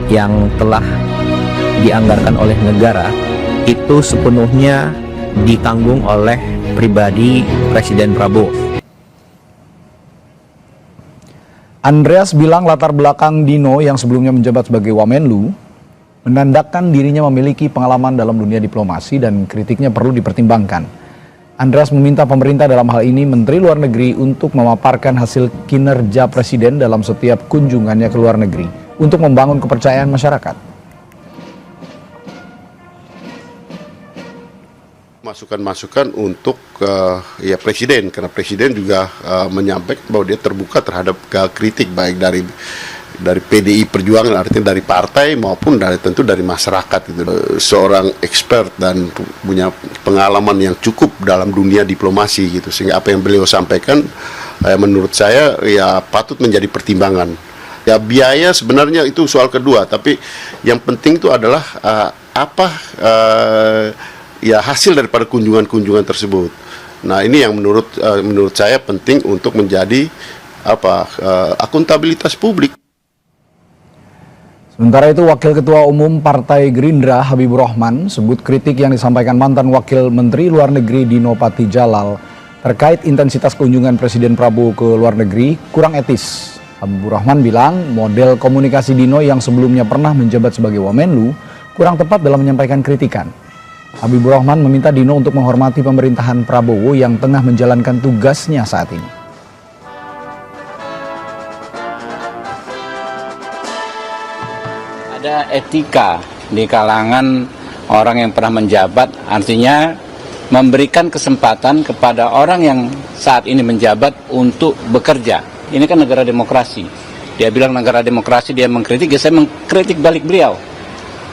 yang telah dianggarkan oleh negara itu sepenuhnya ditanggung oleh pribadi Presiden Prabowo. Andreas bilang latar belakang Dino yang sebelumnya menjabat sebagai Wamenlu menandakan dirinya memiliki pengalaman dalam dunia diplomasi dan kritiknya perlu dipertimbangkan. Andreas meminta pemerintah, dalam hal ini Menteri Luar Negeri, untuk memaparkan hasil kinerja Presiden dalam setiap kunjungannya ke luar negeri untuk membangun kepercayaan masyarakat. Masukan-masukan untuk Presiden, karena Presiden juga menyampaikan bahwa dia terbuka terhadap kritik baik dari PDI Perjuangan, artinya dari partai maupun tentu dari masyarakat gitu. Seorang expert dan punya pengalaman yang cukup dalam dunia diplomasi gitu, sehingga apa yang beliau sampaikan menurut saya ya patut menjadi pertimbangan. Ya biaya sebenarnya itu soal kedua, tapi yang penting itu adalah ya hasil daripada kunjungan-kunjungan tersebut. Nah ini yang menurut saya penting untuk menjadi akuntabilitas publik. Sementara itu, Wakil Ketua Umum Partai Gerindra Habibur Rahman sebut kritik yang disampaikan mantan Wakil Menteri Luar Negeri Dino Patijalal terkait intensitas kunjungan Presiden Prabowo ke luar negeri kurang etis. Habibur Rahman bilang model komunikasi Dino yang sebelumnya pernah menjabat sebagai Wamenlu kurang tepat dalam menyampaikan kritikan. Habibur Rahman meminta Dino untuk menghormati pemerintahan Prabowo yang tengah menjalankan tugasnya saat ini. Ada etika di kalangan orang yang pernah menjabat, artinya memberikan kesempatan kepada orang yang saat ini menjabat untuk bekerja. Ini kan negara demokrasi. Dia bilang negara demokrasi, dia mengkritik, ya saya mengkritik balik beliau.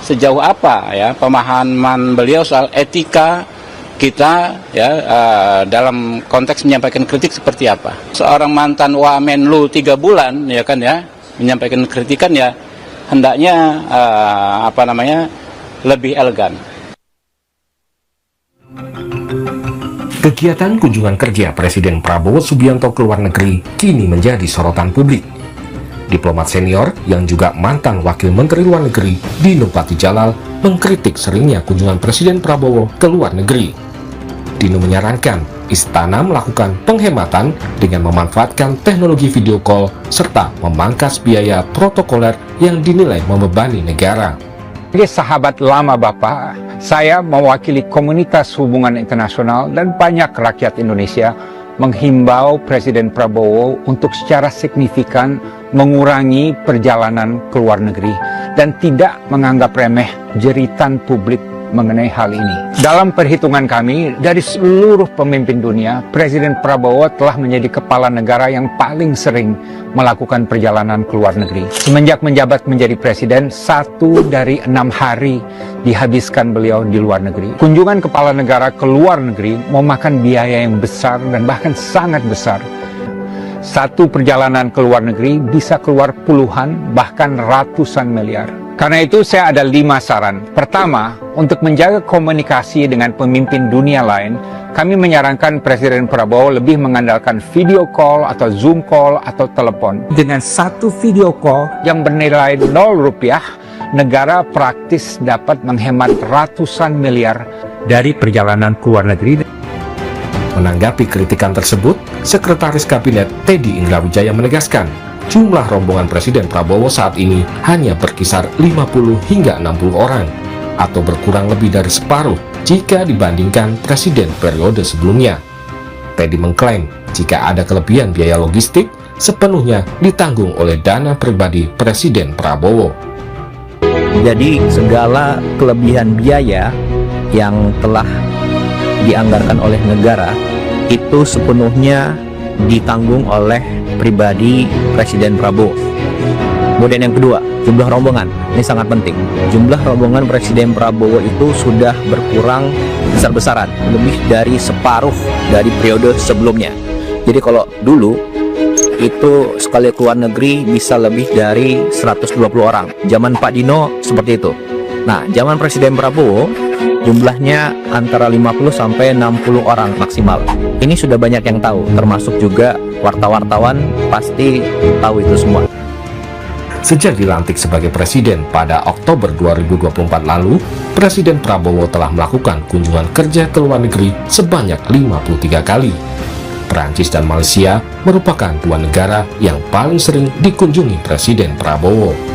Sejauh apa ya pemahaman beliau soal etika kita ya dalam konteks menyampaikan kritik seperti apa? Seorang mantan Wamenlu 3 bulan ya kan ya menyampaikan kritikan ya hendaknya lebih elegan. Kegiatan kunjungan kerja Presiden Prabowo Subianto ke luar negeri kini menjadi sorotan publik. Diplomat senior yang juga mantan Wakil Menteri Luar Negeri Dino Patijalal mengkritik seringnya kunjungan Presiden Prabowo ke luar negeri. Dino menyarankan Istana melakukan penghematan dengan memanfaatkan teknologi video call serta memangkas biaya protokoler yang dinilai membebani negara. Sebagai sahabat lama Bapak, saya mewakili komunitas hubungan internasional dan banyak rakyat Indonesia menghimbau Presiden Prabowo untuk secara signifikan mengurangi perjalanan ke luar negeri dan tidak menganggap remeh jeritan publik mengenai hal ini. Dalam perhitungan kami, dari seluruh pemimpin dunia, Presiden Prabowo telah menjadi kepala negara yang paling sering melakukan perjalanan ke luar negeri. Semenjak menjabat menjadi presiden, 1 dari 6 hari dihabiskan beliau di luar negeri. Kunjungan kepala negara ke luar negeri memakan biaya yang besar dan bahkan sangat besar. Satu perjalanan ke luar negeri bisa keluar puluhan bahkan ratusan miliar. Karena itu saya ada 5 saran. Pertama, untuk menjaga komunikasi dengan pemimpin dunia lain, kami menyarankan Presiden Prabowo lebih mengandalkan video call atau Zoom call atau telepon. Dengan satu video call yang bernilai 0 rupiah, negara praktis dapat menghemat ratusan miliar dari perjalanan ke luar negeri. Menanggapi kritikan tersebut, Sekretaris Kabinet Teddy Indrawijaya menegaskan, jumlah rombongan Presiden Prabowo saat ini hanya berkisar 50 hingga 60 orang, atau berkurang lebih dari separuh jika dibandingkan Presiden periode sebelumnya. Teddy mengklaim jika ada kelebihan biaya logistik, sepenuhnya ditanggung oleh dana pribadi Presiden Prabowo. Jadi segala kelebihan biaya yang telah dianggarkan oleh negara itu sepenuhnya ditanggung oleh pribadi Presiden Prabowo. Kemudian yang kedua, jumlah rombongan. Ini sangat penting. Jumlah rombongan Presiden Prabowo itu sudah berkurang besar-besaran, lebih dari separuh dari periode sebelumnya. Jadi kalau dulu itu sekali keluar negeri bisa lebih dari 120 orang. Zaman Pak Dino seperti itu. Nah, zaman Presiden Prabowo jumlahnya antara 50 sampai 60 orang maksimal. Ini sudah banyak yang tahu, termasuk juga wartawan pasti tahu itu semua. Sejak dilantik sebagai presiden pada Oktober 2024 lalu, Presiden Prabowo telah melakukan kunjungan kerja ke luar negeri sebanyak 53 kali. Perancis dan Malaysia merupakan dua negara yang paling sering dikunjungi Presiden Prabowo.